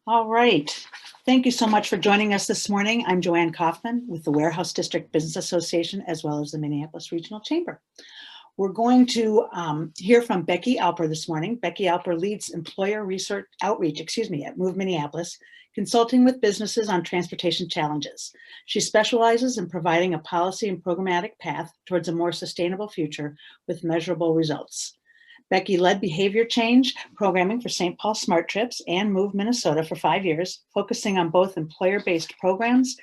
All right. Thank you so much for joining us this morning. I'm Joanne Kaufman with the Warehouse District Business Association, as well as the Minneapolis Regional Chamber. We're going to hear from Becky Alper this morning. Becky Alper leads employer research outreach, at Move Minneapolis, consulting with businesses on transportation challenges. She specializes in providing a policy and programmatic path towards a more sustainable future with measurable results. Becky led behavior change programming for St. Paul Smart Trips and Move Minnesota for 5 years, focusing on both employer-based programs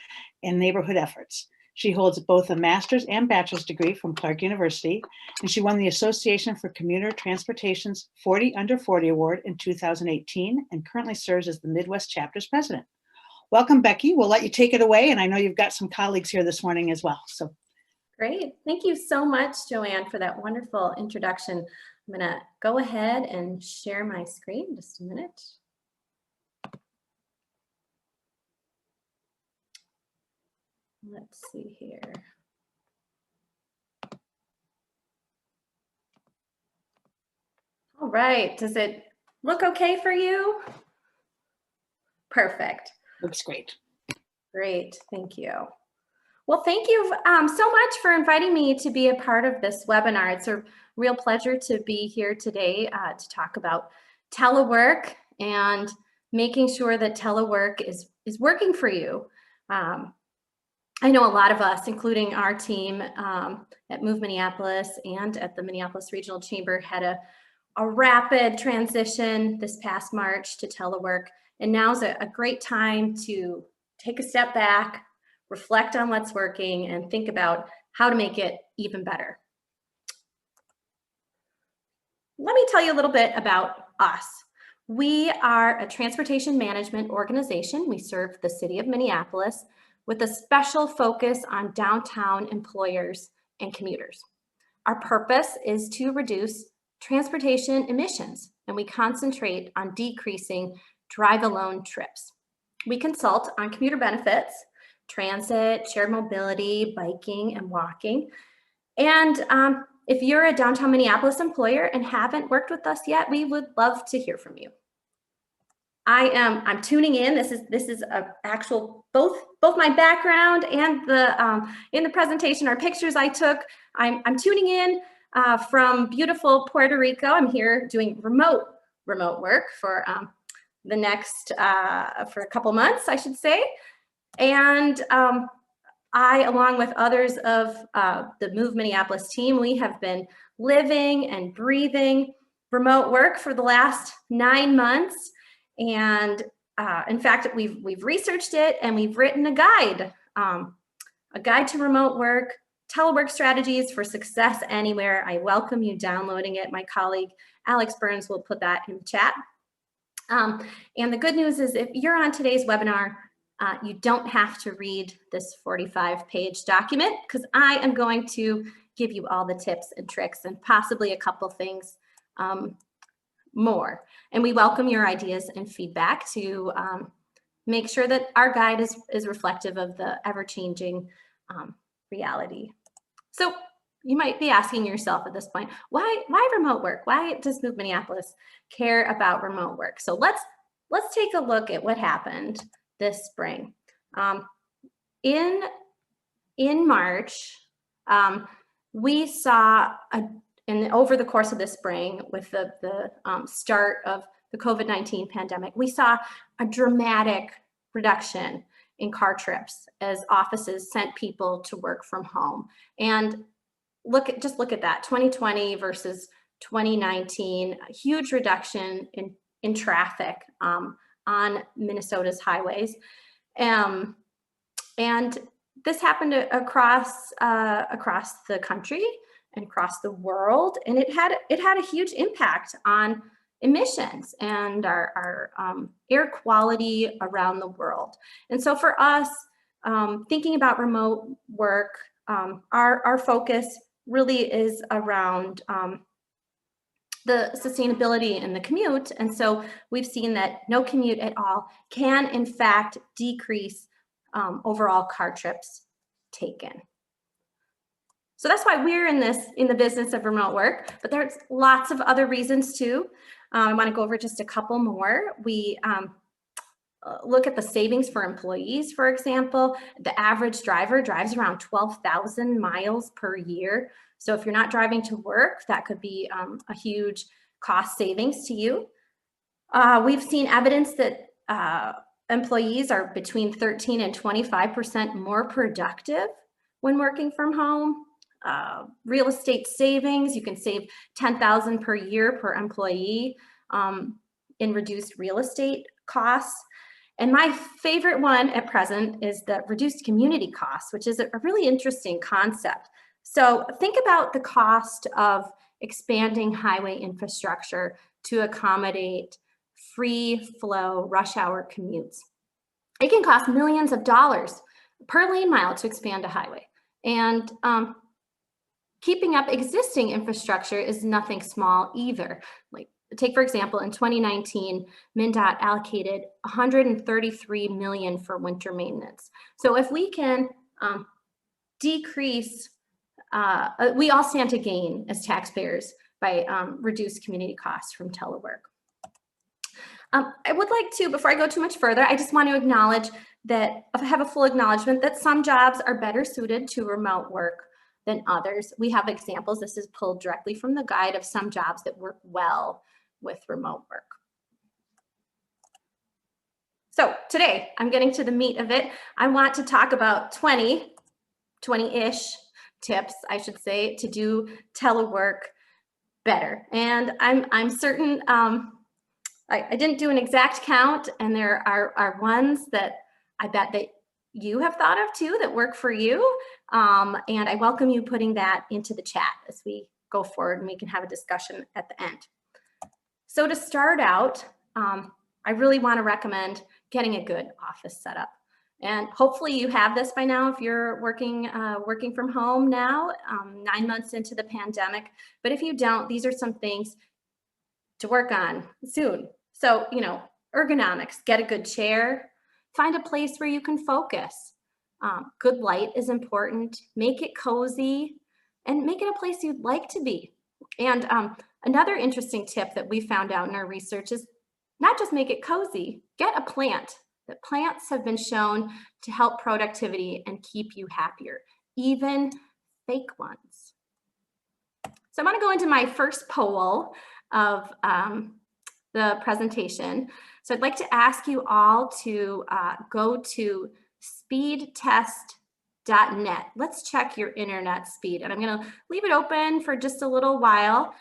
and neighborhood efforts. She holds both a master's and bachelor's degree from Clark University, and she won the Association for Commuter Transportation's 40 Under 40 Award in 2018 and currently serves as the Midwest Chapter's president. Welcome, Becky. We'll let you take it away, and I know you've got some colleagues here this morning as well. So, great. Thank you so much, Joanne, for that wonderful introduction. I'm going to go ahead and share my screen just a minute. Let's see here. All right. Does it look okay for you? Perfect. Looks great. Great. Thank you. Well, thank you so much for inviting me to be a part of this webinar. It's a real pleasure to be here today to talk about telework and making sure that telework is working for you. I know a lot of us, including our team at Move Minneapolis and at the Minneapolis Regional Chamber, had a rapid transition this past March to telework. And now's a great time to take a step back, reflect on what's working, and think about how to make it even better. Let me tell you a little bit about us. We are a transportation management organization. We serve the city of Minneapolis with a special focus on downtown employers and commuters. Our purpose is to reduce transportation emissions, and we concentrate on decreasing drive-alone trips. We consult on commuter benefits, transit, shared mobility, biking, and walking. And if you're a downtown Minneapolis employer and haven't worked with us yet, we would love to hear from you. I'm tuning in. This is a actual both my background and the in the presentation are pictures I took. I'm tuning in from beautiful Puerto Rico. I'm here doing remote work for the next for a couple months, I should say. And I, along with others of the Move Minneapolis team, we have been living and breathing remote work for the last 9 months. And in fact, we've researched it and we've written a guide to remote work, telework strategies for success anywhere. I welcome you downloading it. My colleague, Alex Burns, will put that in the chat. And the good news is if you're on today's webinar, you don't have to read this 45-page document because I am going to give you all the tips and tricks and possibly a couple things more. And we welcome your ideas and feedback to make sure that our guide is reflective of the ever-changing reality. So you might be asking yourself at this point, why remote work? Why does Move Minneapolis care about remote work? So let's take a look at what happened this spring. In March, we saw and over the course of this spring, with the start of the COVID-19 pandemic, we saw a dramatic reduction in car trips as offices sent people to work from home. And just look at that, 2020 versus 2019, a huge reduction in traffic on Minnesota's highways. And this happened across the country and across the world, and it had a huge impact on emissions and our air quality around the world. And so for us, thinking about remote work, our focus really is around the sustainability and the commute. And so we've seen that no commute at all can in fact decrease overall car trips taken. So that's why we're in the business of remote work, but there's lots of other reasons too. I want to go over just a couple more. look at the savings for employees, for example. The average driver drives around 12,000 miles per year. So if you're not driving to work, that could be a huge cost savings to you. We've seen evidence that employees are between 13 and 25% more productive when working from home. Real estate savings, you can save $10,000 per year per employee in reduced real estate costs. And my favorite one at present is the reduced community costs, which is a really interesting concept. So think about the cost of expanding highway infrastructure to accommodate free flow rush hour commutes. It can cost millions of dollars per lane mile to expand a highway. And keeping up existing infrastructure is nothing small either. Like, take, for example, in 2019, MnDOT allocated $133 million for winter maintenance. So if we can decrease, we all stand to gain as taxpayers by reduced community costs from telework. I would like to, before I go too much further, I just want to acknowledge that, have a full acknowledgement that some jobs are better suited to remote work than others. We have examples. This is pulled directly from the guide of some jobs that work well with remote work. So today, I'm getting to the meat of it. I want to talk about 20-ish tips, I should say, to do telework better. And I'm certain, I didn't do an exact count, and there are ones that I bet that you have thought of too that work for you. And I welcome you putting that into the chat as we go forward, and we can have a discussion at the end. So to start out, I really want to recommend getting a good office setup. And hopefully you have this by now if you're working from home now, 9 months into the pandemic. But if you don't, these are some things to work on soon. So, you know, ergonomics, get a good chair, find a place where you can focus. Good light is important. Make it cozy and make it a place you'd like to be. And another interesting tip that we found out in our research is not just make it cozy, get a plant. That plants have been shown to help productivity and keep you happier, even fake ones. So I'm going to go into my first poll of the presentation. So I'd like to ask you all to go to speedtest.net. Let's check your internet speed. And I'm going to leave it open for just a little while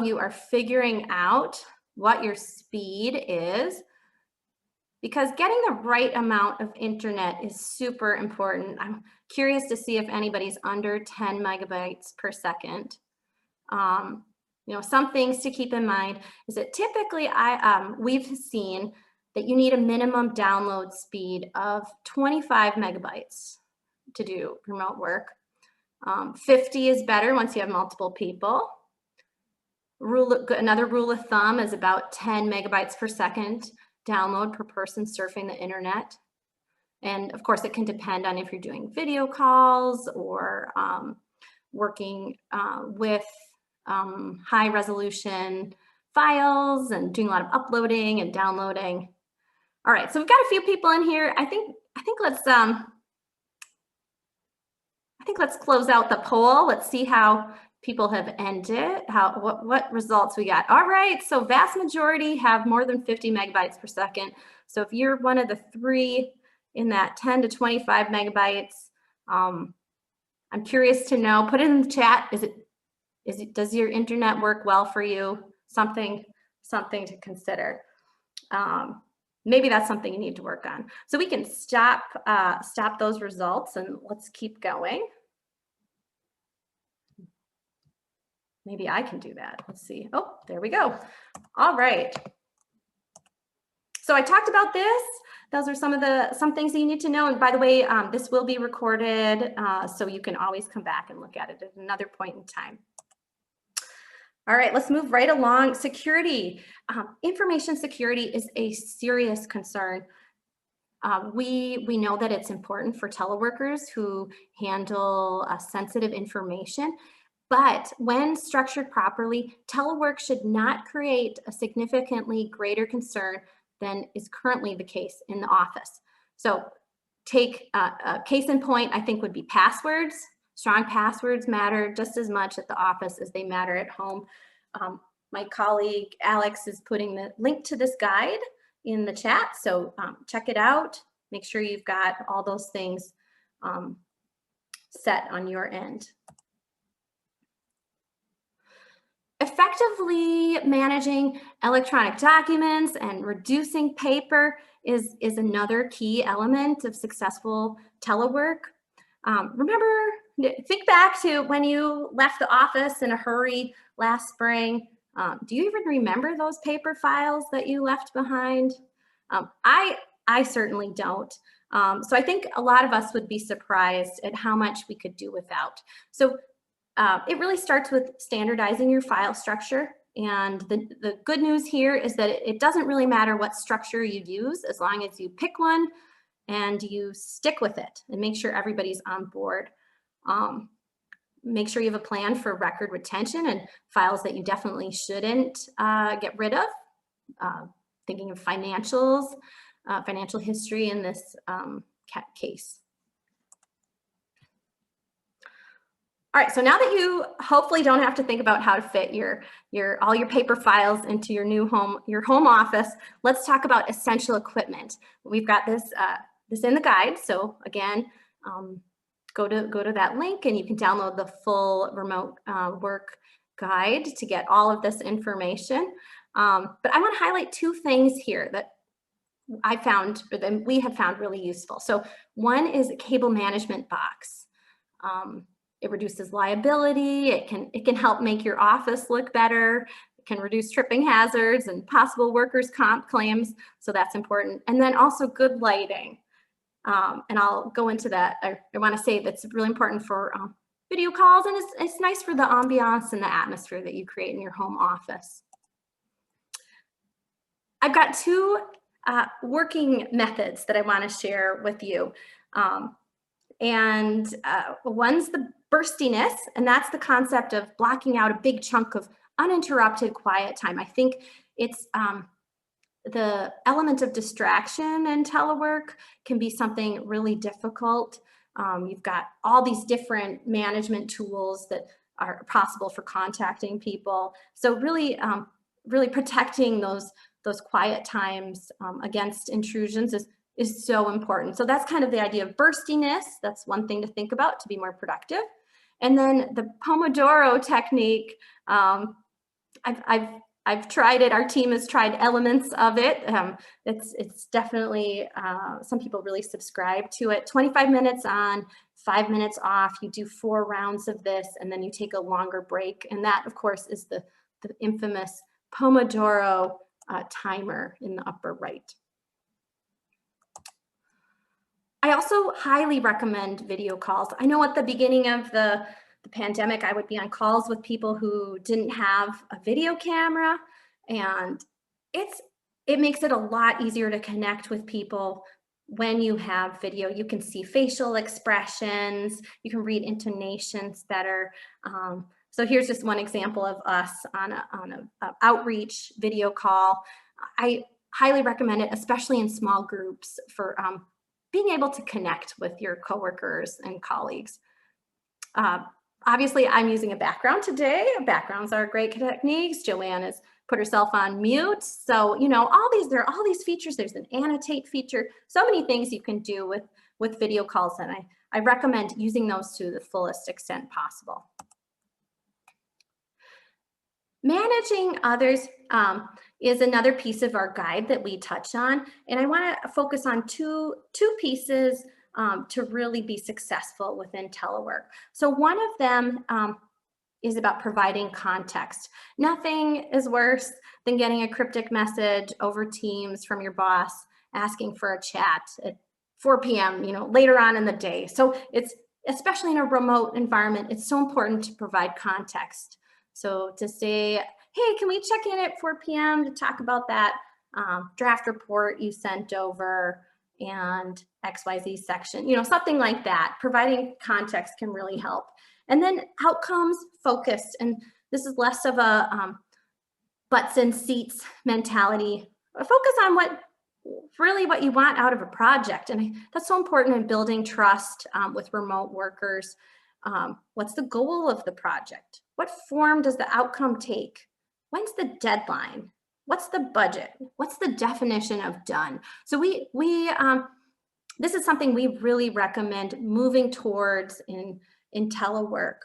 you are figuring out what your speed is, because getting the right amount of internet is super important. I'm curious to see if anybody's under 10 megabytes per second. You know, some things to keep in mind is that typically we've seen that you need a minimum download speed of 25 megabytes to do remote work. 50 is better once you have multiple people. Another rule of thumb is about 10 megabytes per second download per person surfing the internet. And of course, it can depend on if you're doing video calls or working with high resolution files and doing a lot of uploading and downloading. All right, so we've got a few people in here. I think let's close out the poll. Let's see how people have ended, what results we got. All right, so vast majority have more than 50 megabytes per second. So if you're one of the three in that 10 to 25 megabytes, I'm curious to know, put it in the chat, does your internet work well for you? Something to consider. Maybe that's something you need to work on. So we can stop those results and let's keep going. Maybe I can do that. Let's see. Oh, there we go. All right. So I talked about this. Those are some things that you need to know. And by the way, this will be recorded, so you can always come back and look at it at another point in time. All right, let's move right along. Security. Information security is a serious concern. We know that it's important for teleworkers who handle sensitive information. But when structured properly, telework should not create a significantly greater concern than is currently the case in the office. So take a case in point, I think, would be passwords. Strong passwords matter just as much at the office as they matter at home. My colleague Alex is putting the link to this guide in the chat, so check it out. Make sure you've got all those things set on your end. Effectively managing electronic documents and reducing paper is another key element of successful telework. Think back to when you left the office in a hurry last spring. Do you even remember those paper files that you left behind? I certainly don't. So I think a lot of us would be surprised at how much we could do without. So it really starts with standardizing your file structure. And the good news here is that it doesn't really matter what structure you use, as long as you pick one and you stick with it and make sure everybody's on board. Make sure you have a plan for record retention and files that you definitely shouldn't get rid of. Thinking of financials, financial history in this case. All right, so now that you hopefully don't have to think about how to fit all your paper files into your new home, your home office, let's talk about essential equipment. We've got this in the guide. So again, go to that link and you can download the full remote work guide to get all of this information. But I want to highlight two things here that I found, or that we have found really useful. So one is a cable management box. It reduces liability. It can help make your office look better. It can reduce tripping hazards and possible workers' comp claims. So that's important. And then also good lighting. And I'll go into that. I want to say that's really important for video calls, and it's nice for the ambiance and the atmosphere that you create in your home office. I've got two working methods that I want to share with you. One's the burstiness, and that's the concept of blocking out a big chunk of uninterrupted quiet time. I think it's the element of distraction in telework can be something really difficult. You've got all these different management tools that are possible for contacting people. So really, really protecting those quiet times against intrusions is so important. So that's kind of the idea of burstiness. That's one thing to think about to be more productive. And then the Pomodoro technique, I've tried it. Our team has tried elements of it. It's definitely, some people really subscribe to it. 25 minutes on, 5 minutes off. You do 4 rounds of this, and then you take a longer break. And that, of course, is the infamous Pomodoro timer in the upper right. I also highly recommend video calls. I know at the beginning of the pandemic, I would be on calls with people who didn't have a video camera, and it makes it a lot easier to connect with people when you have video. You can see facial expressions, you can read intonations better. So here's just one example of us on an outreach video call. I highly recommend it, especially in small groups, for being able to connect with your coworkers and colleagues. Obviously, I'm using a background today. Backgrounds are great techniques. Joanne has put herself on mute. So, you know, there are all these features. There's an annotate feature. So many things you can do with video calls, and I recommend using those to the fullest extent possible. Managing others is another piece of our guide that we touch on, and I want to focus on two pieces to really be successful within telework. So one of them is about providing context. Nothing is worse than getting a cryptic message over Teams from your boss asking for a chat at 4 p.m., you know, later on in the day. So it's, especially in a remote environment, it's so important to provide context. So to say, hey, can we check in at 4 p.m. to talk about that draft report you sent over and XYZ section, you know, something like that. Providing context can really help. And then outcomes focused. And this is less of a butts and seats mentality. focus on what you want out of a project. And that's so important in building trust with remote workers. What's the goal of the project? What form does the outcome take? When's the deadline? What's the budget? What's the definition of done? So this is something we really recommend moving towards in telework.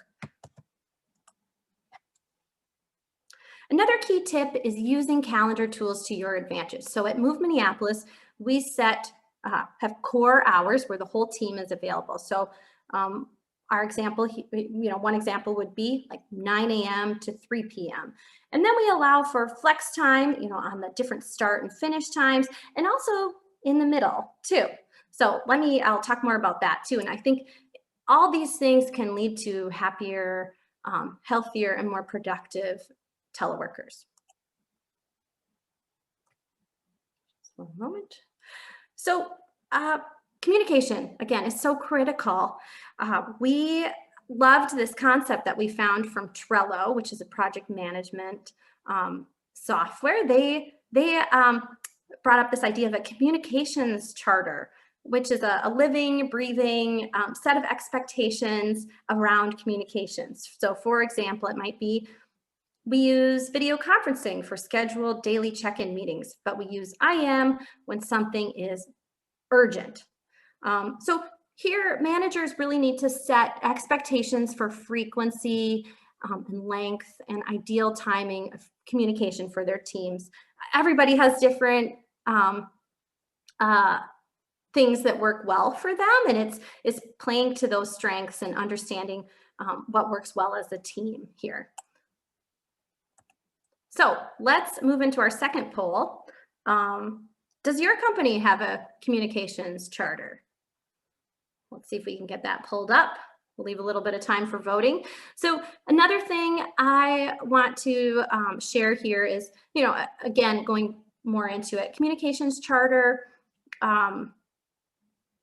Another key tip is using calendar tools to your advantage. So at Move Minneapolis, we have core hours where the whole team is available. So our example, one example would be like 9 a.m. to 3 p.m. And then we allow for flex time, on the different start and finish times, and also in the middle too. So I'll talk more about that too. And I think all these things can lead to happier, healthier, and more productive teleworkers. Just one moment. So communication, again, is so critical. We loved this concept that we found from Trello, which is a project management software. They brought up this idea of a communications charter, which is a living, breathing set of expectations around communications. So for example, it might be, we use video conferencing for scheduled daily check-in meetings, but we use IM when something is urgent. So here, managers really need to set expectations for frequency and length and ideal timing of communication for their teams. Everybody has different things that work well for them, and it's playing to those strengths and understanding what works well as a team here. So let's move into our second poll. Does your company have a communications charter? Let's see if we can get that pulled up. We'll leave a little bit of time for voting. So another thing I want to share here is, again, going more into it, communications charter.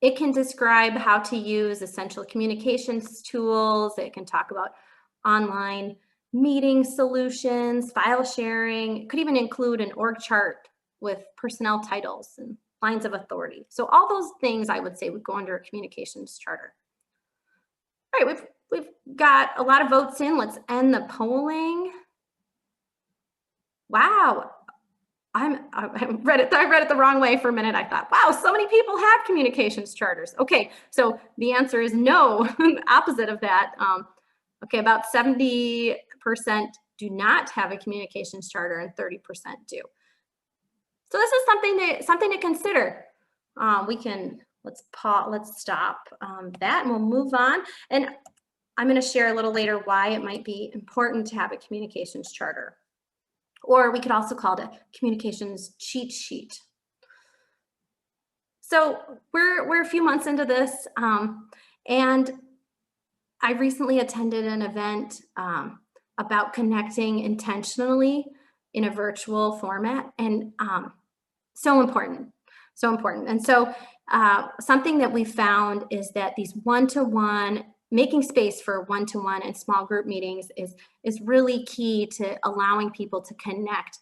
It can describe how to use essential communications tools. It can talk about online meeting solutions, file sharing. It could even include an org chart with personnel titles and lines of authority. So all those things I would say would go under a communications charter. All right, we've got a lot of votes in. Let's end the polling. Wow, I read it the wrong way for a minute. I thought, wow, so many people have communications charters. Okay, so the answer is no, opposite of that. Okay, about 70% do not have a communications charter and 30% do. So this is something to consider. Let's stop that and we'll move on. And I'm going to share a little later why it might be important to have a communications charter. Or we could also call it a communications cheat sheet. So we're a few months into this, and I recently attended an event about connecting intentionally in a virtual format, and so important. And so something that we found is that these one-to-one, making space for one-to-one and small group meetings is really key to allowing people to connect.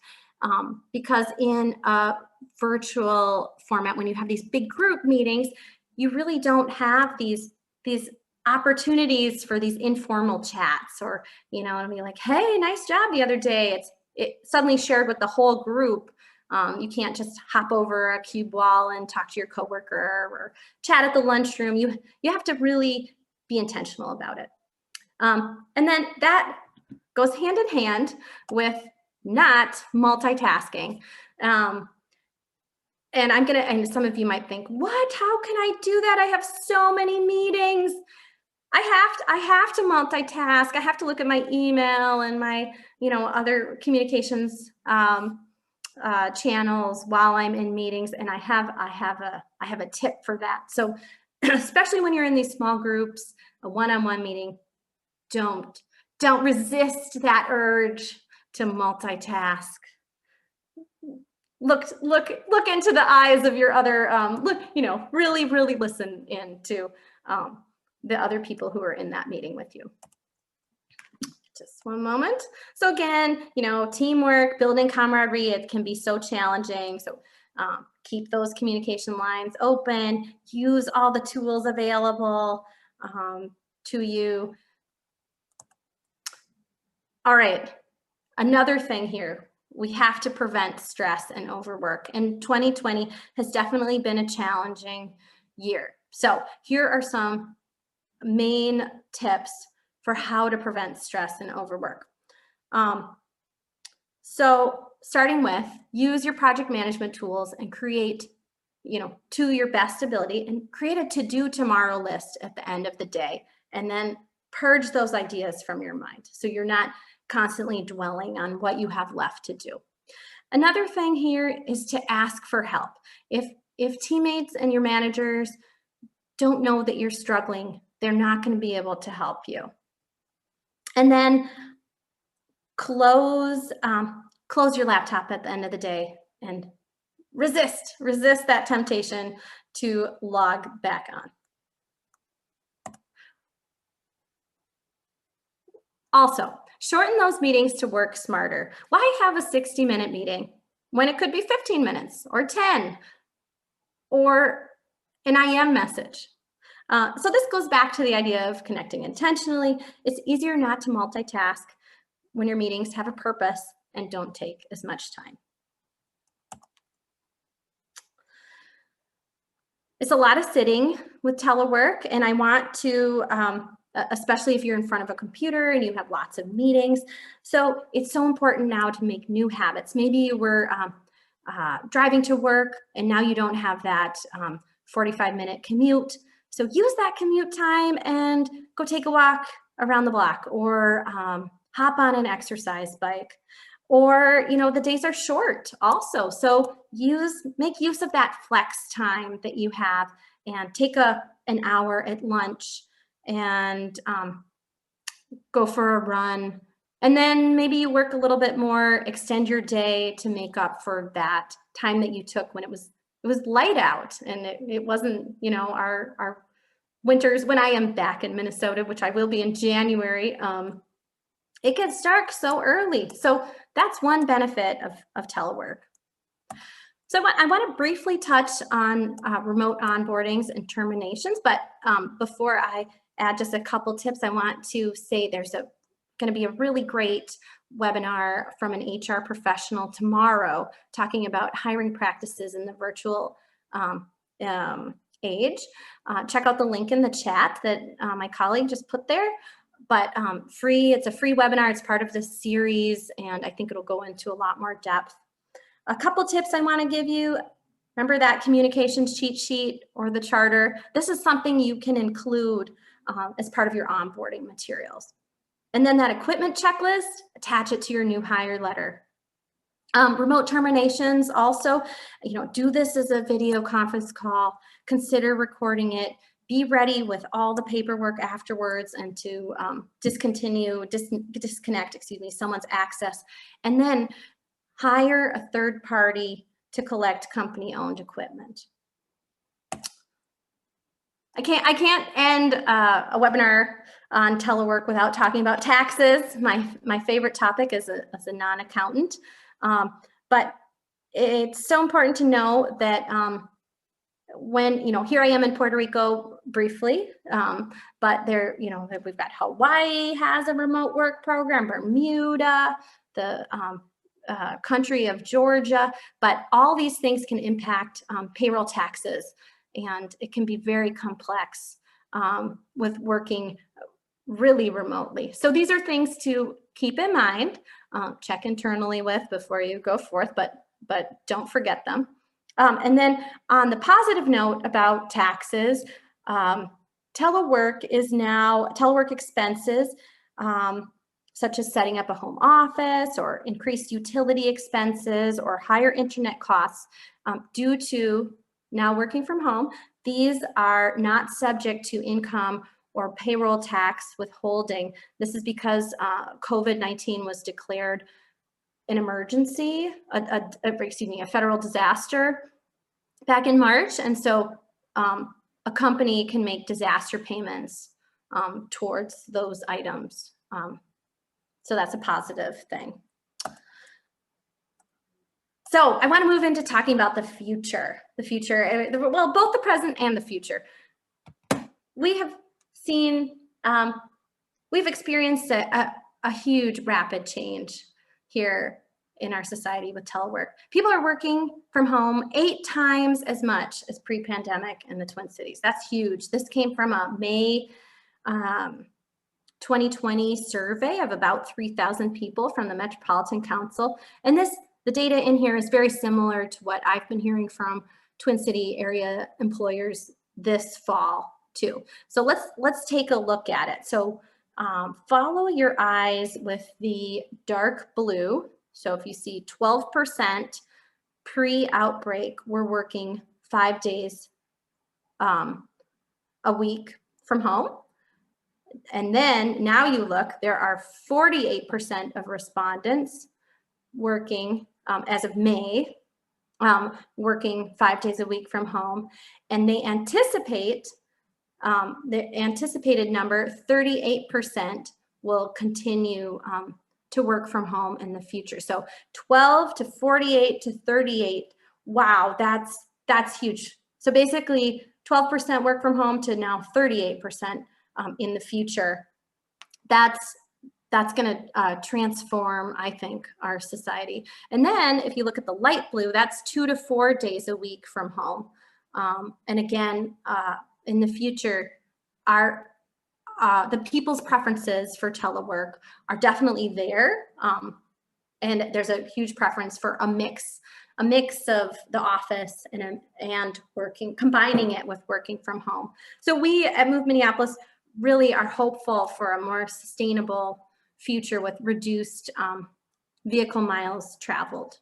Because in a virtual format, when you have these big group meetings, you really don't have these opportunities for these informal chats, or, and be like, hey, nice job the other day. It suddenly shared with the whole group. You can't just hop over a cube wall and talk to your coworker or chat at the lunchroom. You have to really be intentional about it. And then that goes hand in hand with not multitasking. And some of you might think, what? How can I do that? I have so many meetings. I have to multitask. I have to look at my email and my, other communications channels while I'm in meetings. And I have a tip for that. So especially when you're in these small groups, a one-on-one meeting, don't resist that urge to multitask. Look into the eyes of your other, really listen into the other people who are in that meeting with you. Just one moment. So again, teamwork, building camaraderie, it can be so challenging. So keep those communication lines open, use all the tools available to you. All right, another thing here, we have to prevent stress and overwork. And 2020 has definitely been a challenging year. So here are some main tips for how to prevent stress and overwork. So starting with, use your project management tools and create, to your best ability, and create a to-do tomorrow list at the end of the day, and then purge those ideas from your mind so you're not constantly dwelling on what you have left to do. Another thing here is to ask for help. If teammates and your managers don't know that you're struggling, they're not going to be able to help you. And then close your laptop at the end of the day and resist that temptation to log back on. Also, shorten those meetings to work smarter. Why have a 60-minute meeting when it could be 15 minutes or 10 or an IM message? So this goes back to the idea of connecting intentionally. It's easier not to multitask when your meetings have a purpose and don't take as much time. It's a lot of sitting with telework, and I want to, especially if you're in front of a computer and you have lots of meetings. So it's so important now to make new habits. Maybe you were driving to work and now you don't have that 45-minute commute. So use that commute time and go take a walk around the block, or hop on an exercise bike. Or, the days are short also. So make use of that flex time that you have, and take an hour at lunch and go for a run. And then maybe you work a little bit more, extend your day to make up for that time that you took when it was light out and it wasn't, our winters. When I am back in Minnesota, which I will be in January, it gets dark so early. So that's one benefit of telework. So I want to briefly touch on remote onboardings and terminations, but before I add just a couple tips, I want to say there's going to be a really great webinar from an HR professional tomorrow talking about hiring practices in the virtual age. Check out the link in the chat that my colleague just put there. But it's a free webinar. It's part of this series, and I think it'll go into a lot more depth. A couple tips I want to give you. Remember that communications cheat sheet or the charter. This is something you can include as part of your onboarding materials. And then that equipment checklist, attach it to your new hire letter. Remote terminations also, do this as a video conference call. Consider recording it. Be ready with all the paperwork afterwards, and to disconnect someone's access. And then hire a third party to collect company-owned equipment. I can't end a webinar on telework without talking about taxes. My favorite topic as a non-accountant. But it's so important to know that when, here I am in Puerto Rico briefly, but there, we've got Hawaii has a remote work program, Bermuda, the country of Georgia, but all these things can impact payroll taxes, and it can be very complex with working really remotely. So these are things to keep in mind, check internally with before you go forth, but don't forget them. And then on the positive note about taxes, telework expenses, such as setting up a home office or increased utility expenses or higher internet costs due to now working from home, these are not subject to income or payroll tax withholding. This is because COVID-19 was declared an emergency, a federal disaster back in March. And so a company can make disaster payments towards those items. So that's a positive thing. So I want to move into talking about the future, well, both the present and the future. We have seen, we've experienced a huge rapid change here in our society with telework. People are working from home 8 times as much as pre-pandemic in the Twin Cities. That's huge. This came from a May 2020 survey of about 3,000 people from the Metropolitan Council. And the data in here is very similar to what I've been hearing from Twin City area employers this fall too. So let's take a look at it. So follow your eyes with the dark blue. So if you see 12% pre-outbreak, we're working 5 days a week from home. And then now you look, there are 48% of respondents working as of May, working 5 days a week from home. And they anticipate, the anticipated number, 38% will continue to work from home in the future. So 12 to 48 to 38, wow, that's huge. So basically 12% work from home to now 38% in the future. That's going to transform, I think, our society. And then if you look at the light blue, that's 2 to 4 days a week from home. And again, in the future, the people's preferences for telework are definitely there. And there's a huge preference for a mix of the office and working, combining it with working from home. So we at Move Minneapolis really are hopeful for a more sustainable future with reduced vehicle miles traveled.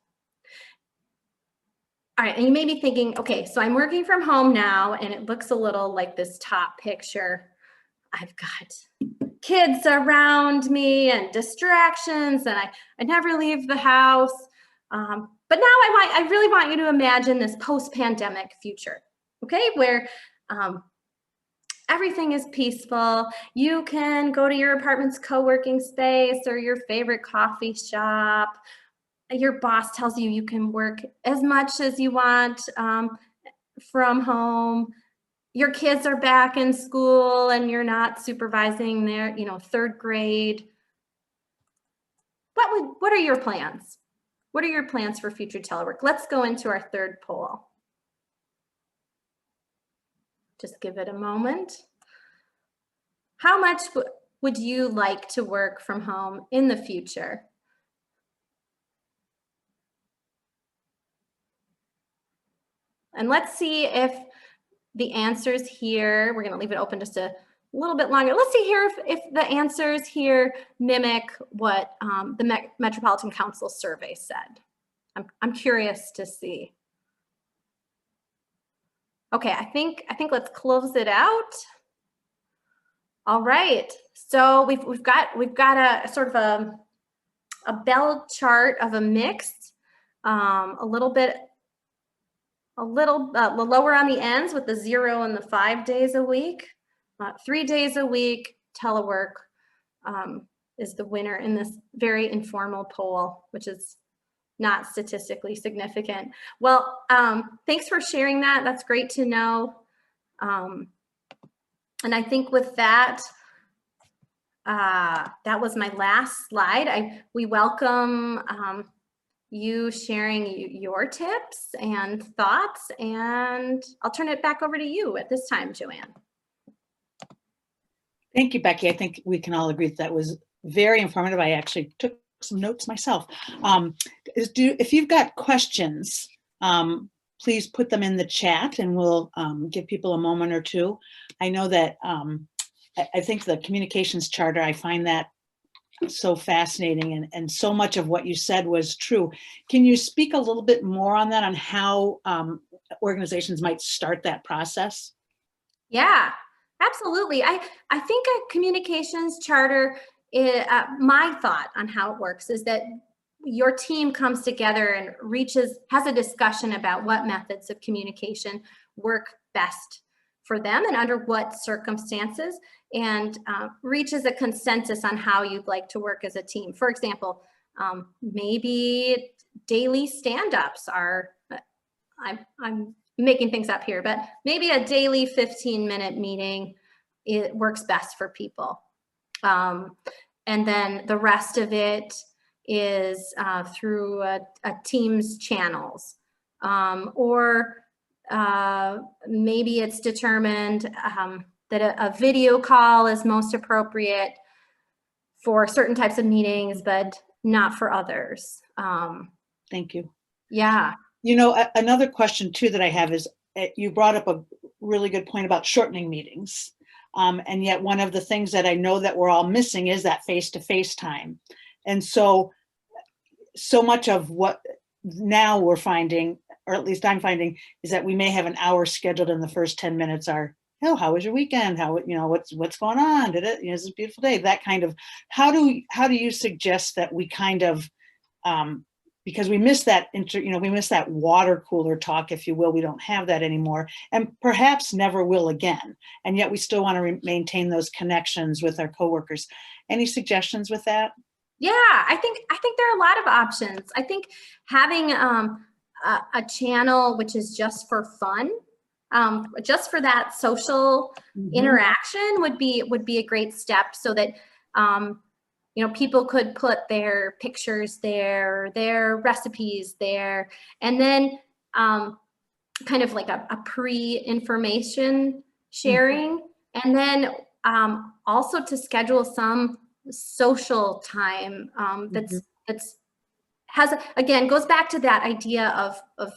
All right, and you may be thinking, okay, so I'm working from home now and it looks a little like this top picture. I've got kids around me and distractions and I never leave the house. But now I really want you to imagine this post-pandemic future, okay, where everything is peaceful. You can go to your apartment's co-working space or your favorite coffee shop. Your boss tells you you can work as much as you want from home. Your kids are back in school and you're not supervising their, 3rd grade. What are your plans? What are your plans for future telework? Let's go into our 3rd poll. Just give it a moment. How much would you like to work from home in the future? And let's see if the answers here, we're going to leave it open just a little bit longer. Let's see here if the answers here mimic what the Metropolitan Council survey said. I'm curious to see. Okay, I think let's close it out. All right, so we've got a sort of a bell chart of a mix, a little lower on the ends with the 0 and the 5 days a week. 3 days a week, telework is the winner in this very informal poll, which is not statistically significant. Well, thanks for sharing that. That's great to know. And I think with that, that was my last slide. We welcome you sharing your tips and thoughts, and I'll turn it back over to you at this time, Joanne. Thank you, Becky. I think we can all agree that was very informative. I actually took some notes myself. If you've got questions, please put them in the chat and we'll give people a moment or two. I know that I think the communications charter, I find that so fascinating, and so much of what you said was true. Can you speak a little bit more on that, on how organizations might start that process? Yeah, absolutely. I think a communications charter, my thought on how it works is that your team comes together and has a discussion about what methods of communication work best for them and under what circumstances, and reaches a consensus on how you'd like to work as a team. For example, maybe daily stand-ups are, I'm making things up here, but maybe a daily 15-minute meeting, it works best for people. And then the rest of it is through a Teams channels, or maybe it's determined that a video call is most appropriate for certain types of meetings, but not for others. Thank you. Yeah. Another question too that I have is, you brought up a really good point about shortening meetings. And yet one of the things that I know that we're all missing is that face-to-face time. And so much of what now we're finding, or at least I'm finding, is that we may have an hour scheduled and the first 10 minutes are, oh, how was your weekend? How, what's going on? It's a beautiful day. That kind of, how do you suggest that we kind of, because we miss that, we miss that water cooler talk, if you will. We don't have that anymore, and perhaps never will again. And yet we still want to maintain those connections with our coworkers. Any suggestions with that? Yeah, I think there are a lot of options. I think having a channel which is just for fun, just for that social interaction would be a great step, so that people could put their pictures there, their recipes there, and then kind of like a pre-information sharing, and then also to schedule some social time again, goes back to that idea of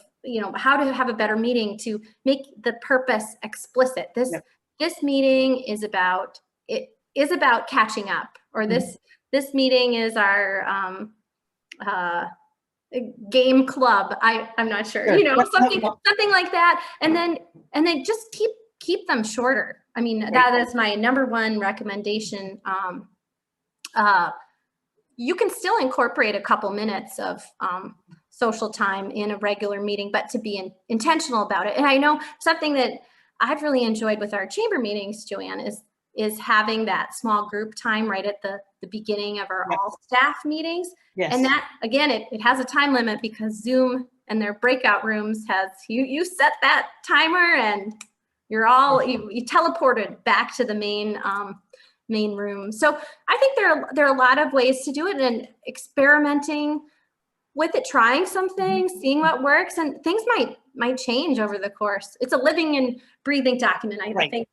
how to have a better meeting, to make the purpose explicit. This meeting is about catching up, or this meeting is our game club. I'm not sure, something like that, and then just keep them shorter. I mean, that is my number one recommendation. You can still incorporate a couple minutes of social time in a regular meeting, but to be intentional about it. And I know something that I've really enjoyed with our chamber meetings, Joanne, is having that small group time right at the beginning of our all staff meetings. Yes. And that, again, it has a time limit, because Zoom and their breakout rooms has, you set that timer and you're all, you teleported back to the main room. So I think there are a lot of ways to do it, and experimenting with it, trying some things, seeing what works, and things might change over the course. It's a living and breathing document, I think,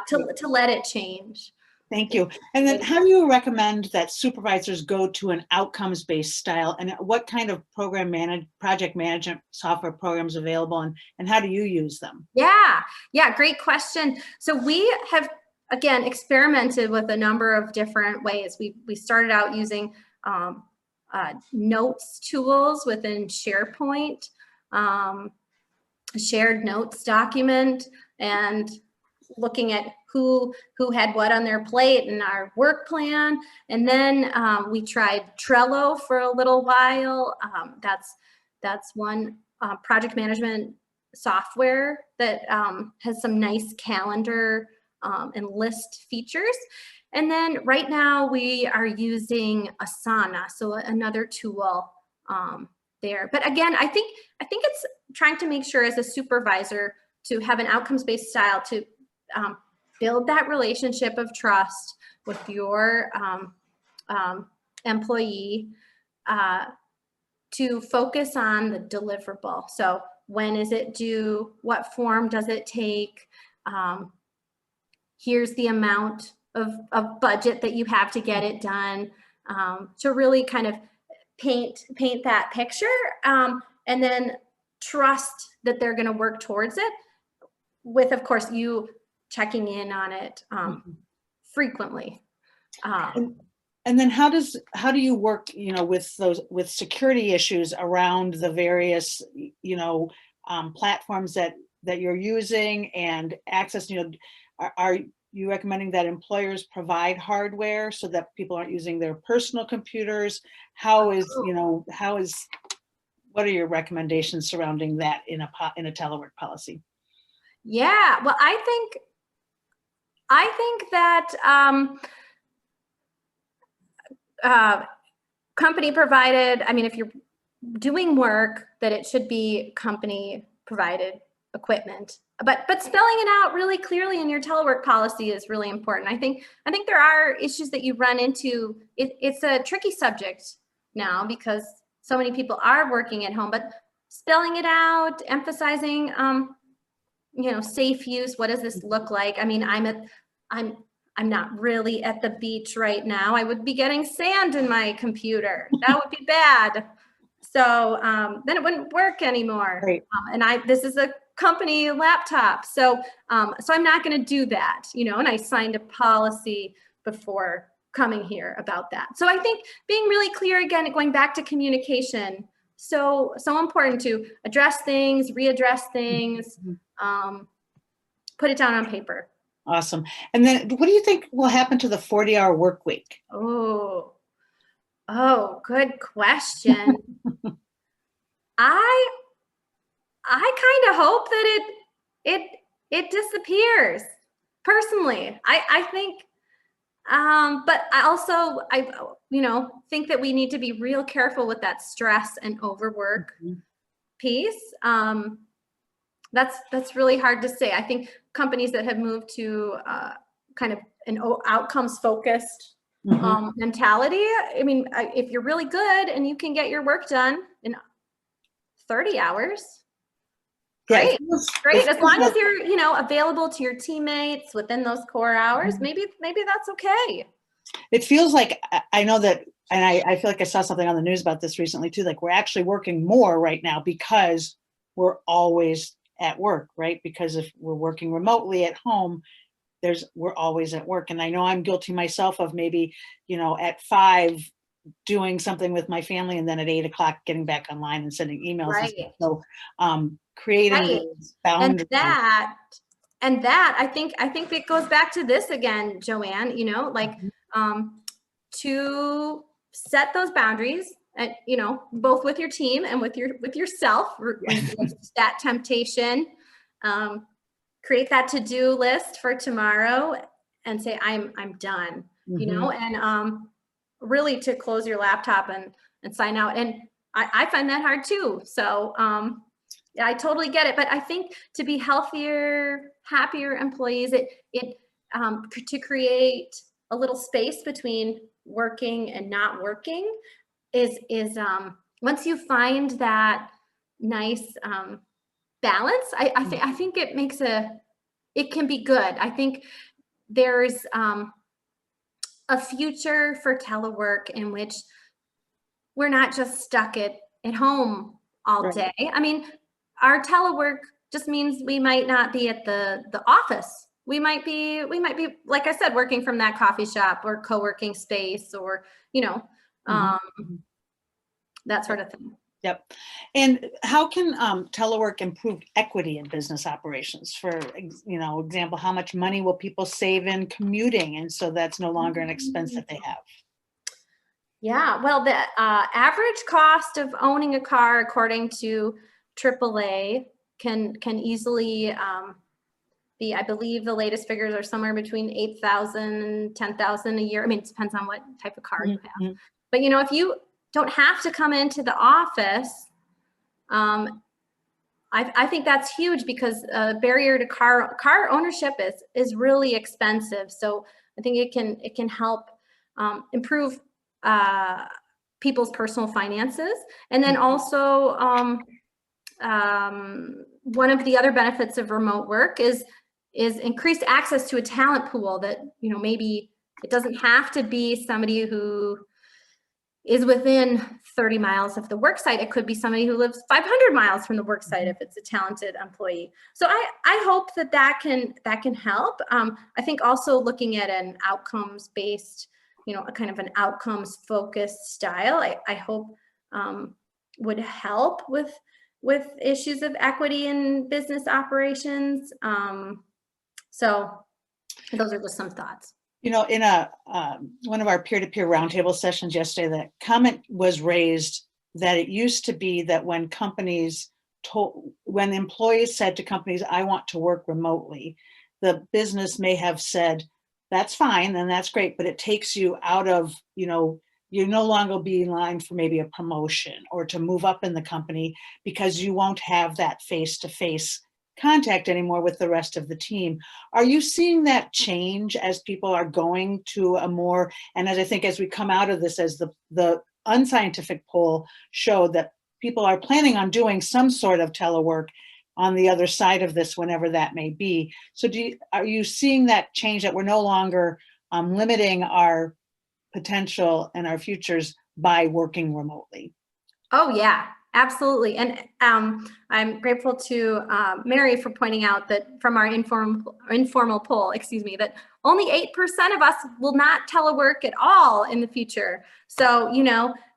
to let it change. Thank you. And then how do you recommend that supervisors go to an outcomes-based style, and what kind of project management software programs available, and how do you use them? Yeah, great question. So we have, again, experimented with a number of different ways. We started out using notes tools within SharePoint, a shared notes document, and looking at who had what on their plate and our work plan. And then we tried Trello for a little while. That's one project management software that has some nice calendar and list features. And then right now we are using Asana, so another tool there. But again, I think it's trying to make sure as a supervisor to have an outcomes-based style, to build that relationship of trust with your employee, to focus on the deliverable. So when is it due? What form does it take? Here's the amount of budget that you have to get it done, to really kind of paint that picture, and then trust that they're going to work towards it, with, of course, you checking in on it frequently. And then how do you work, with security issues around the various, platforms that you're using and access? Are you recommending that employers provide hardware so that people aren't using their personal computers? What are your recommendations surrounding that in a telework policy? Yeah, well, I think that company provided, I mean, if you're doing work, that it should be company provided equipment. But spelling it out really clearly in your telework policy is really important. I think there are issues that you run into. It's a tricky subject now because so many people are working at home, but spelling it out, emphasizing safe use. What does this look like? I mean, I'm not really at the beach right now. I would be getting sand in my computer. That would be bad. So then it wouldn't work anymore. Right. And this is a company laptop. So I'm not going to do that, and I signed a policy before coming here about that. So I think being really clear, again, going back to communication, so important to address things, readdress things, put it down on paper. Awesome. And then what do you think will happen to the 40-hour work week? Oh, good question. I kind of hope that it disappears. Personally, I think, but I also think that we need to be real careful with that stress and overwork piece. That's really hard to say. I think companies that have moved to kind of an outcomes focused mentality. I mean, if you're really good and you can get your work done in 30 hours, great, great. As long as you're, available to your teammates within those core hours, maybe that's okay. It feels like, I know that, and I feel like I saw something on the news about this recently too, like we're actually working more right now because we're always at work, right? Because if we're working remotely at home, we're always at work. And I know I'm guilty myself of maybe, at 5 doing something with my family and then at 8 o'clock getting back online and sending emails. Right. So creating these boundaries. And that I think it goes back to this again, Joanne, to set those boundaries, and both with your team and with yourself. That temptation, create that to-do list for tomorrow and say I'm done, and really to close your laptop and sign out. And I find that hard too. So I totally get it. But I think to be healthier, happier employees, to create a little space between working and not working is once you find that nice balance, I think it makes it can be good. I think there's a future for telework in which we're not just stuck at home all day. I mean, our telework just means we might not be at the office. We might be, like I said, working from that coffee shop or co-working space, or that sort of thing. Yep. And how can telework improve equity in business operations? For example, how much money will people save in commuting, and so that's no longer an expense that they have? Yeah, well, the average cost of owning a car, according to AAA, can easily be, I believe the latest figures are somewhere between $8,000 and $10,000 a year. I mean, it depends on what type of car you have. But if you don't have to come into the office, I think that's huge, because barrier to car ownership is really expensive. So I think it can help improve people's personal finances. And then also one of the other benefits of remote work is increased access to a talent pool that, maybe it doesn't have to be somebody who is within 30 miles of the work site. It could be somebody who lives 500 miles from the work site if it's a talented employee. So I hope that can help. I think also looking at an outcomes-based, a kind of an outcomes-focused style, I hope would help with issues of equity in business operations. So those are just some thoughts. In one of our peer-to-peer roundtable sessions yesterday, that comment was raised that it used to be that when companies when employees said to companies, I want to work remotely, the business may have said, that's fine, and that's great, but it takes you out of, you no longer be in line for maybe a promotion or to move up in the company because you won't have that face-to-face contact anymore with the rest of the team. Are you seeing that change as people are going to a more, and as I think as we come out of this, as the unscientific poll showed that people are planning on doing some sort of telework on the other side of this, whenever that may be. So are you seeing that change, that we're no longer limiting our potential and our futures by working remotely? Oh yeah, absolutely. And I'm grateful to Mary for pointing out that from our informal poll, that only 8% of us will not telework at all in the future. So,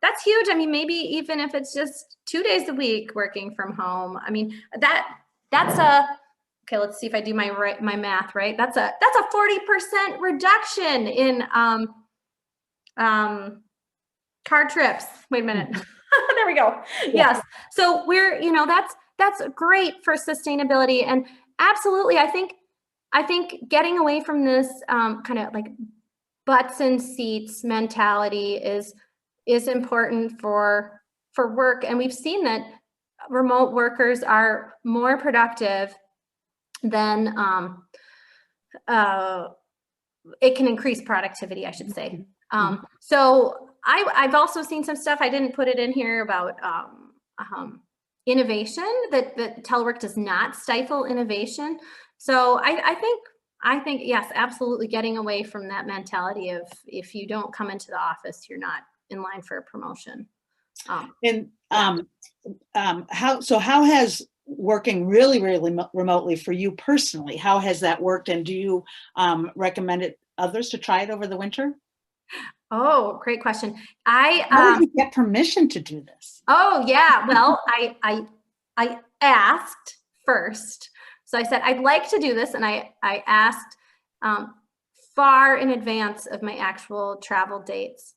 that's huge. I mean, maybe even if it's just 2 days a week working from home, I mean, that's okay, let's see if I do my math right. That's a 40% reduction in car trips. Wait a minute. There we go. Yeah. Yes. So we're, that's great for sustainability. And absolutely, I think getting away from this kind of like butts in seats mentality is important for work. And we've seen that remote workers are more productive than it can increase productivity, I should say. So I've also seen some stuff, I didn't put it in here, about innovation, that telework does not stifle innovation. So I think, yes, absolutely, getting away from that mentality of, if you don't come into the office, you're not in line for a promotion. How has working really remotely for you personally, how has that worked? And do you recommend others to try it over the winter? Oh, great question. How did you get permission to do this? Oh yeah, well, I asked first. So I said, I'd like to do this. And I asked far in advance of my actual travel dates,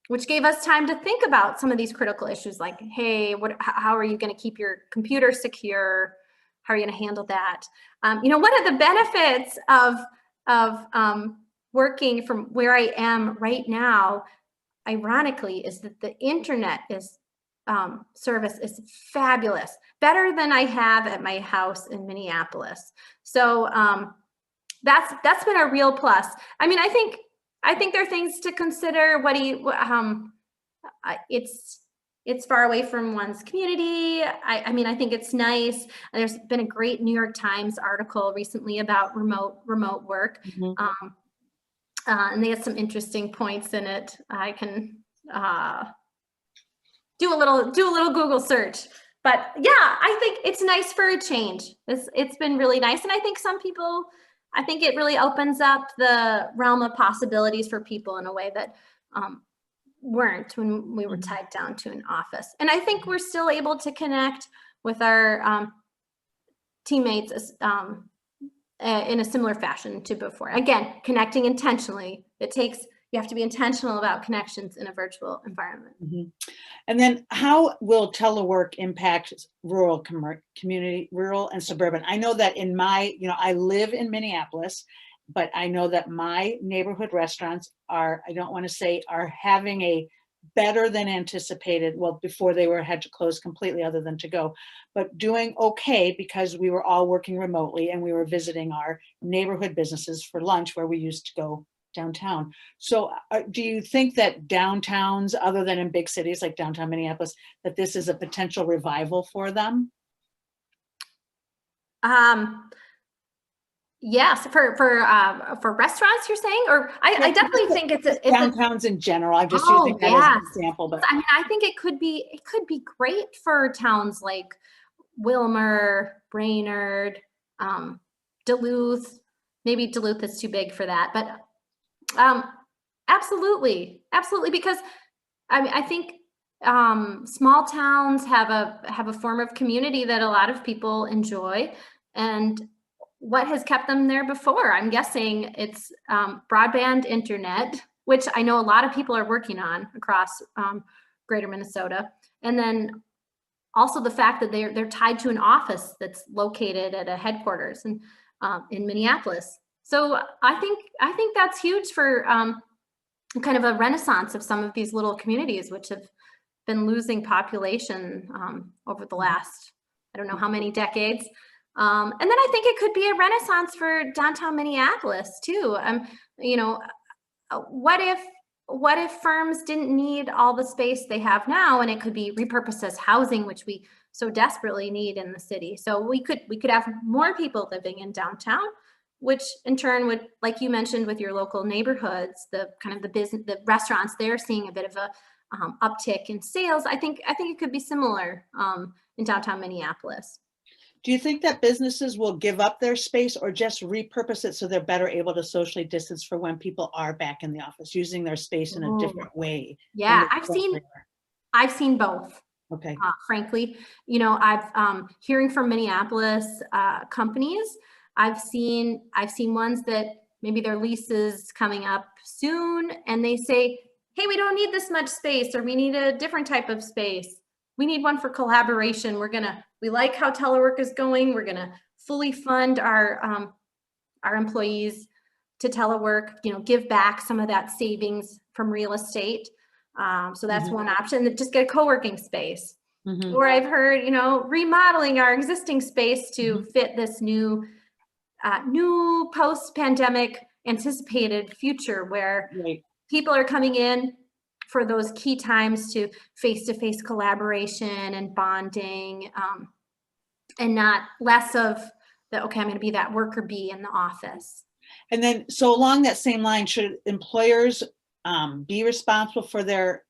which gave us time to think about some of these critical issues, like, hey, how are you going to keep your computer secure? How are you going to handle that? One of the benefits of working from where I am right now, ironically, is that the internet service is fabulous, better than I have at my house in Minneapolis. So that's been a real plus. I mean, I think there are things to consider. It's far away from one's community. I mean, I think it's nice. There's been a great New York Times article recently about remote work. Mm-hmm. And they had some interesting points in it. I can do a little Google search, but yeah, I think it's nice for a change. It's been really nice, and I think it really opens up the realm of possibilities for people in a way that weren't when we were tied down to an office. And I think we're still able to connect with our teammates in a similar fashion to before. Again, connecting intentionally. You have to be intentional about connections in a virtual environment. Mm-hmm. And then how will telework impact rural community, rural and suburban? I know that I live in Minneapolis, but I know that my neighborhood restaurants are having a better than anticipated, well, before they had to close completely other than to go, but doing okay because we were all working remotely and we were visiting our neighborhood businesses for lunch where we used to go downtown. So do you think that downtowns, other than in big cities like downtown Minneapolis, that this is a potential revival for them? Yes, for restaurants, you're saying, or I definitely think it's downtowns in general. I'm just using that as an example, but I mean, I think it could be great for towns like Wilmer, Brainerd, Duluth. Maybe Duluth is too big for that, but absolutely, because I think small towns have a form of community that a lot of people enjoy, and what has kept them there before? I'm guessing it's broadband internet, which I know a lot of people are working on across greater Minnesota. And then also the fact that they're tied to an office that's located at a headquarters in Minneapolis. So I think that's huge for kind of a renaissance of some of these little communities, which have been losing population over the last, I don't know how many decades. And then I think it could be a renaissance for downtown Minneapolis too. You know, what if firms didn't need all the space they have now, and it could be repurposed as housing, which we so desperately need in the city. So we could have more people living in downtown, which in turn would, like you mentioned with your local neighborhoods, the kind of the business, the restaurants, they're seeing a bit of a uptick in sales. I think it could be similar in downtown Minneapolis. Do you think that businesses will give up their space or just repurpose it so they're better able to socially distance for when people are back in the office, using their space in a different way? Yeah, I've seen both. Okay. Frankly, you know, I've hearing from Minneapolis companies, I've seen ones that maybe their lease is coming up soon and they say, hey, we don't need this much space, or we need a different type of space. We need one for collaboration. We like how telework is going. We're gonna fully fund our employees to telework, you know, give back some of that savings from real estate. So that's one option, just get a co-working space. Or I've heard, you know, remodeling our existing space to fit this new post-pandemic anticipated future where people are coming in for those key times to face-to-face collaboration and bonding, and not less of the, okay, I'm going to be that worker bee in the office. And then, so along that same line, should employers be responsible for their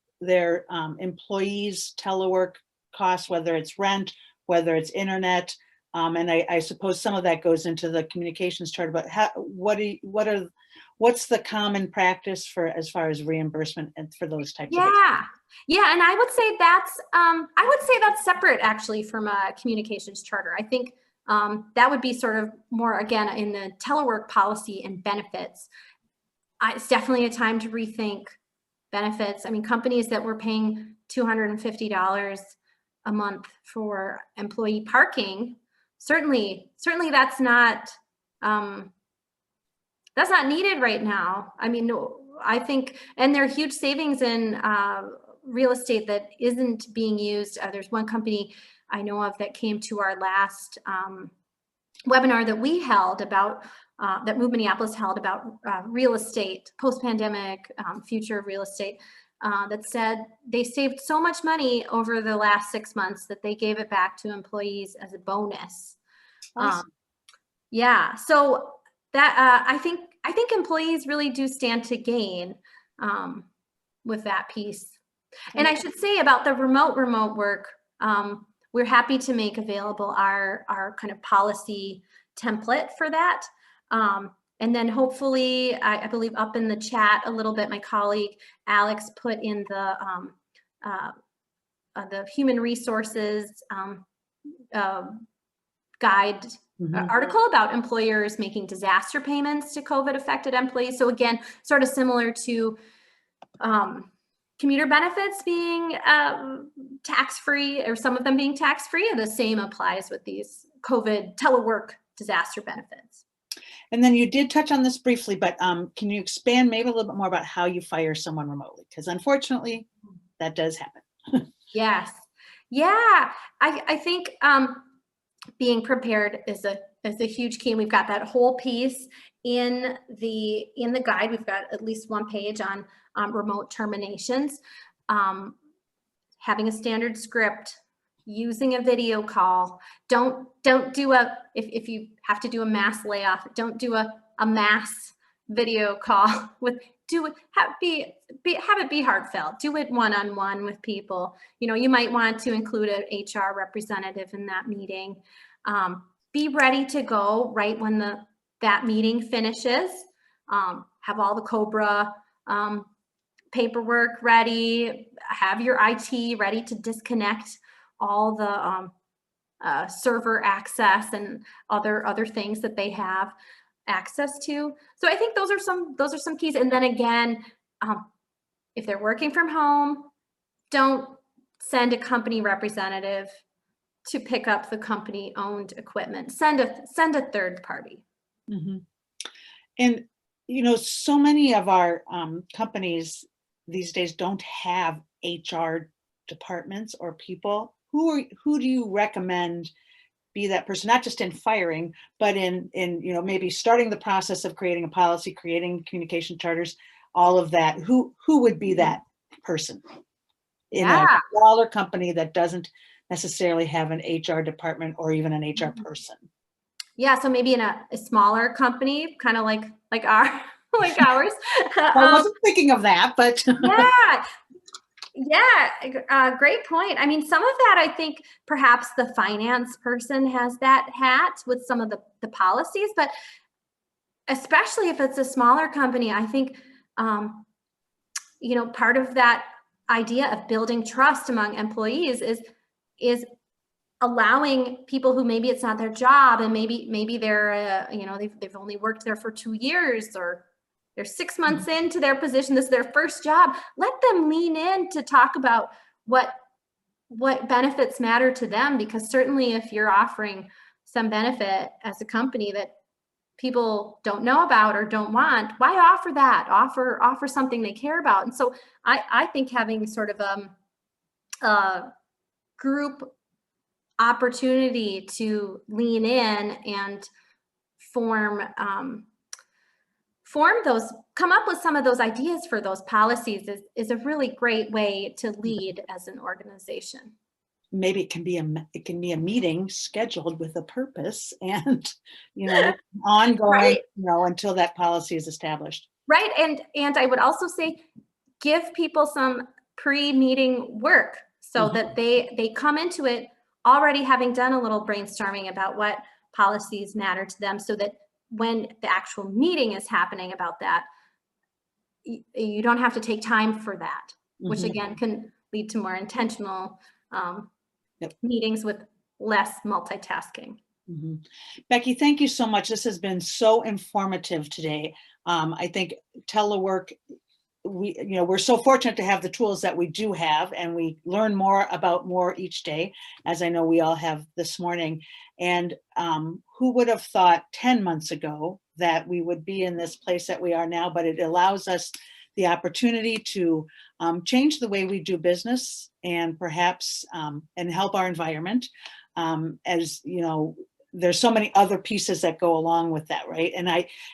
employees' telework costs, whether it's rent, whether it's internet? And I suppose some of that goes into the communications chart, but what's the common practice for as far as reimbursement and for those types of expenses? Yeah, and I would say that's separate actually from a communications charter. I think that would be sort of more, again, in the telework policy and benefits. It's definitely a time to rethink benefits. I mean, companies that were paying $250 a month for employee parking, certainly that's not needed right now. I mean, I think, and there are huge savings in real estate that isn't being used. There's one company I know of that came to our last webinar that we held about, that Move Minneapolis held about real estate, post-pandemic, future of real estate, that said they saved so much money over the last 6 months that they gave it back to employees as a bonus. Awesome. Yeah, so that I think employees really do stand to gain with that piece. And I should say about the remote work, we're happy to make available our kind of policy template for that. And then hopefully, I believe up in the chat a little bit, my colleague Alex put in the human resources guide article about employers making disaster payments to COVID affected employees. So again, sort of similar to commuter benefits being tax-free, or some of them being tax-free, and the same applies with these COVID telework disaster benefits. And then you did touch on this briefly, but can you expand maybe a little bit more about how you fire someone remotely? Because unfortunately, that does happen. Yes. Yeah. I think being prepared is a huge key. And we've got that whole piece in the guide. We've got at least one page on remote terminations, having a standard script, using a video call. Don't do if you have to do a mass layoff, don't do a mass video call have it be heartfelt. Do it one-on-one with people. You know, you might want to include an HR representative in that meeting. Be ready to go right when that meeting finishes. Have all the COBRA paperwork ready. Have your IT ready to disconnect all the server access and other things that they have access to. So I think those are some keys. And then again, if they're working from home, don't send a company representative to pick up the company-owned equipment. Send a third party. Mhm. And, you know, so many of our companies these days don't have HR departments or people. Who do you recommend be that person, not just in firing, but in you know, maybe starting the process of creating a policy, creating communication charters, all of that? Who would be that person in a Yeah. smaller company that doesn't necessarily have an HR department or even an HR person? Yeah, so maybe in a smaller company, kind of like our like ours. I wasn't thinking of that, but Yeah, yeah, great point. I mean, some of that, I think perhaps the finance person has that hat with some of the policies, but especially if it's a smaller company, I think, you know, part of that idea of building trust among employees is allowing people who maybe it's not their job, and maybe they're you know, they've only worked there for 2 years, or they're 6 months into their position, this is their first job. Let them lean in to talk about what benefits matter to them, because certainly if you're offering some benefit as a company that people don't know about or don't want, why offer that? Offer something they care about. And so I think having sort of a group opportunity to lean in and form come up with some of those ideas for those policies is a really great way to lead as an organization. maybe it can be a meeting scheduled with a purpose and, you know, ongoing, Right, you know, until that policy is established. right. And I would also say give people some pre-meeting work so Mhm. that they come into it already having done a little brainstorming about what policies matter to them, so that when the actual meeting is happening about that, you don't have to take time for that, which Mhm. again can lead to more intentional Yep. meetings with less multitasking. Mhm. Becky, thank you so much. This has been so informative today. I think telework, you know, we're so fortunate to have the tools that we do have, and we learn more about more each day, as I know we all have this morning. And who would have thought 10 months ago that we would be in this place that we are now? But it allows us the opportunity to change the way we do business, and perhaps and help our environment. As you know, there's so many other pieces that go along with that, right? And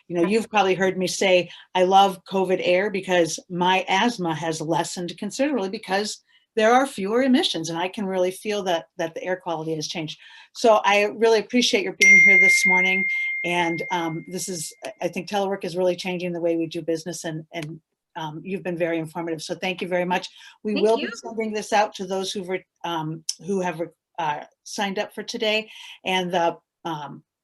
you know, you've probably heard me say I love COVID air because my asthma has lessened considerably because there are fewer emissions, and I can really feel that the air quality has changed. So I really appreciate your being here this morning. And I think telework is really changing the way we do business, and you've been very informative. So thank you very much. We Thank will you. be sending this out to those who have signed up for today, and the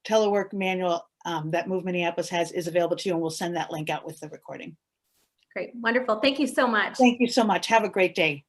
telework manual that Move Minneapolis has is available to you, and we'll send that link out with the recording. Great, wonderful. Thank you so much. Thank you so much. Have a great day.